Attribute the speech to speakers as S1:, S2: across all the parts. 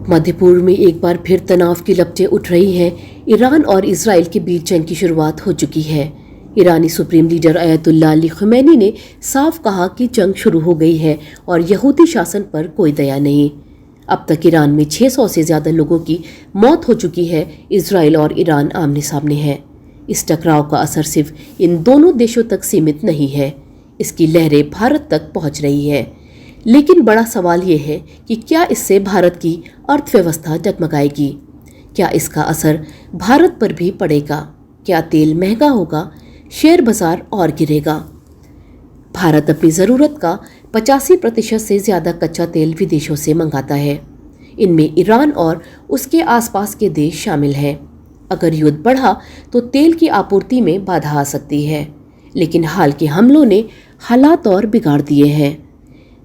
S1: मध्य पूर्व में एक बार फिर तनाव की लपटें उठ रही हैं। ईरान और इजराइल के बीच जंग की शुरुआत हो चुकी है। ईरानी सुप्रीम लीडर अयतुल्ला अली खमैनी ने साफ कहा कि जंग शुरू हो गई है और यहूदी शासन पर कोई दया नहीं। अब तक ईरान में 600 से ज्यादा लोगों की मौत हो चुकी है। इजराइल और ईरान आमने सामने है। इस टकराव का असर सिर्फ इन दोनों देशों तक सीमित नहीं है, इसकी लहरें भारत तक पहुंच रही है। लेकिन बड़ा सवाल ये है कि क्या इससे भारत की अर्थव्यवस्था डगमगाएगी? क्या इसका असर भारत पर भी पड़ेगा? क्या तेल महंगा होगा? शेयर बाजार और गिरेगा? भारत अपनी ज़रूरत का 85% से ज़्यादा कच्चा तेल विदेशों से मंगाता है। इनमें ईरान और उसके आसपास के देश शामिल हैं। अगर युद्ध बढ़ा तो तेल की आपूर्ति में बाधा आ सकती है, लेकिन हाल के हमलों ने हालात और बिगाड़ दिए हैं।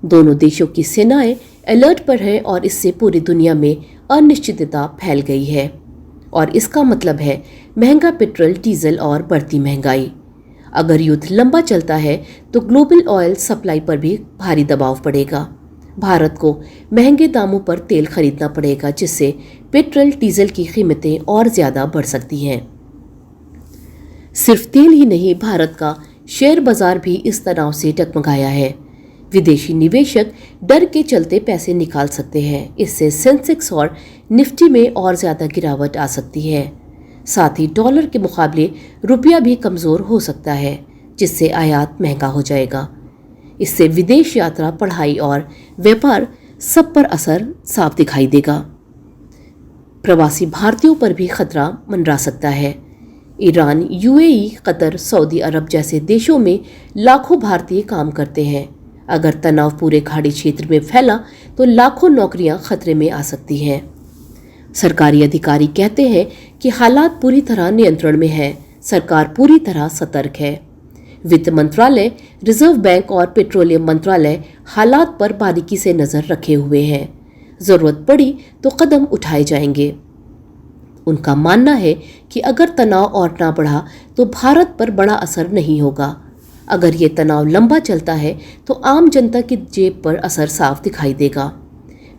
S1: दोनों देशों की सेनाएं अलर्ट पर हैं और इससे पूरी दुनिया में अनिश्चितता फैल गई है। और इसका मतलब है महंगा पेट्रोल, डीजल और बढ़ती महंगाई। अगर युद्ध लंबा चलता है तो ग्लोबल ऑयल सप्लाई पर भी भारी दबाव पड़ेगा। भारत को महंगे दामों पर तेल खरीदना पड़ेगा, जिससे पेट्रोल डीजल की कीमतें और ज़्यादा बढ़ सकती हैं। सिर्फ तेल ही नहीं, भारत का शेयर बाजार भी इस तनाव से डगमगाया है। विदेशी निवेशक डर के चलते पैसे निकाल सकते हैं। इससे सेंसेक्स और निफ्टी में और ज़्यादा गिरावट आ सकती है। साथ ही डॉलर के मुकाबले रुपया भी कमज़ोर हो सकता है, जिससे आयात महंगा हो जाएगा। इससे विदेश यात्रा, पढ़ाई और व्यापार सब पर असर साफ दिखाई देगा। प्रवासी भारतीयों पर भी खतरा मंडरा सकता है। ईरान, यूएई, कतर, सऊदी अरब जैसे देशों में लाखों भारतीय काम करते हैं। अगर तनाव पूरे खाड़ी क्षेत्र में फैला तो लाखों नौकरियां खतरे में आ सकती हैं। सरकारी अधिकारी कहते हैं कि हालात पूरी तरह नियंत्रण में है। सरकार पूरी तरह सतर्क है। वित्त मंत्रालय, रिजर्व बैंक और पेट्रोलियम मंत्रालय हालात पर बारीकी से नजर रखे हुए हैं। जरूरत पड़ी तो कदम उठाए जाएंगे। उनका मानना है कि अगर तनाव और ना बढ़ा तो भारत पर बड़ा असर नहीं होगा। अगर ये तनाव लंबा चलता है तो आम जनता की जेब पर असर साफ दिखाई देगा।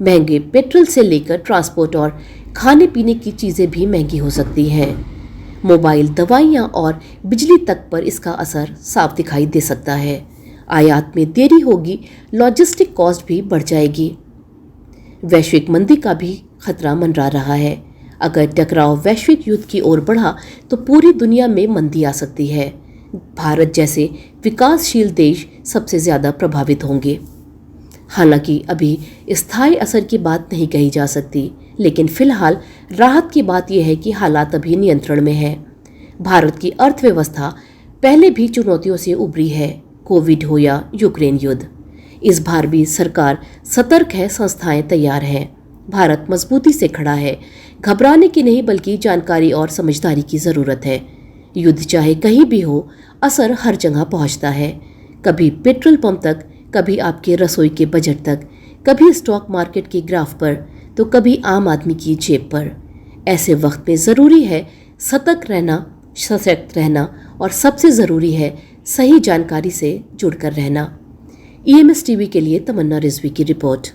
S1: महंगे पेट्रोल से लेकर ट्रांसपोर्ट और खाने पीने की चीज़ें भी महंगी हो सकती हैं। मोबाइल, दवाइयाँ और बिजली तक पर इसका असर साफ दिखाई दे सकता है। आयात में देरी होगी, लॉजिस्टिक कॉस्ट भी बढ़ जाएगी। वैश्विक मंदी का भी खतरा मंडरा रहा है। अगर टकराव वैश्विक युद्ध की ओर बढ़ा तो पूरी दुनिया में मंदी आ सकती है। भारत जैसे विकासशील देश सबसे ज़्यादा प्रभावित होंगे। हालांकि अभी स्थायी असर की बात नहीं कही जा सकती, लेकिन फिलहाल राहत की बात यह है कि हालात अभी नियंत्रण में है। भारत की अर्थव्यवस्था पहले भी चुनौतियों से उभरी है, कोविड हो या यूक्रेन युद्ध। इस बार भी सरकार सतर्क है, संस्थाएं तैयार हैं। भारत मजबूती से खड़ा है। घबराने की नहीं, बल्कि जानकारी और समझदारी की ज़रूरत है। युद्ध चाहे कहीं भी हो, असर हर जगह पहुंचता है। कभी पेट्रोल पंप तक, कभी आपके रसोई के बजट तक, कभी स्टॉक मार्केट के ग्राफ पर, तो कभी आम आदमी की जेब पर। ऐसे वक्त में ज़रूरी है सतर्क रहना, सशक्त रहना और सबसे ज़रूरी है सही जानकारी से जुड़कर रहना। EMS टीवी के लिए तमन्ना रिजवी की रिपोर्ट।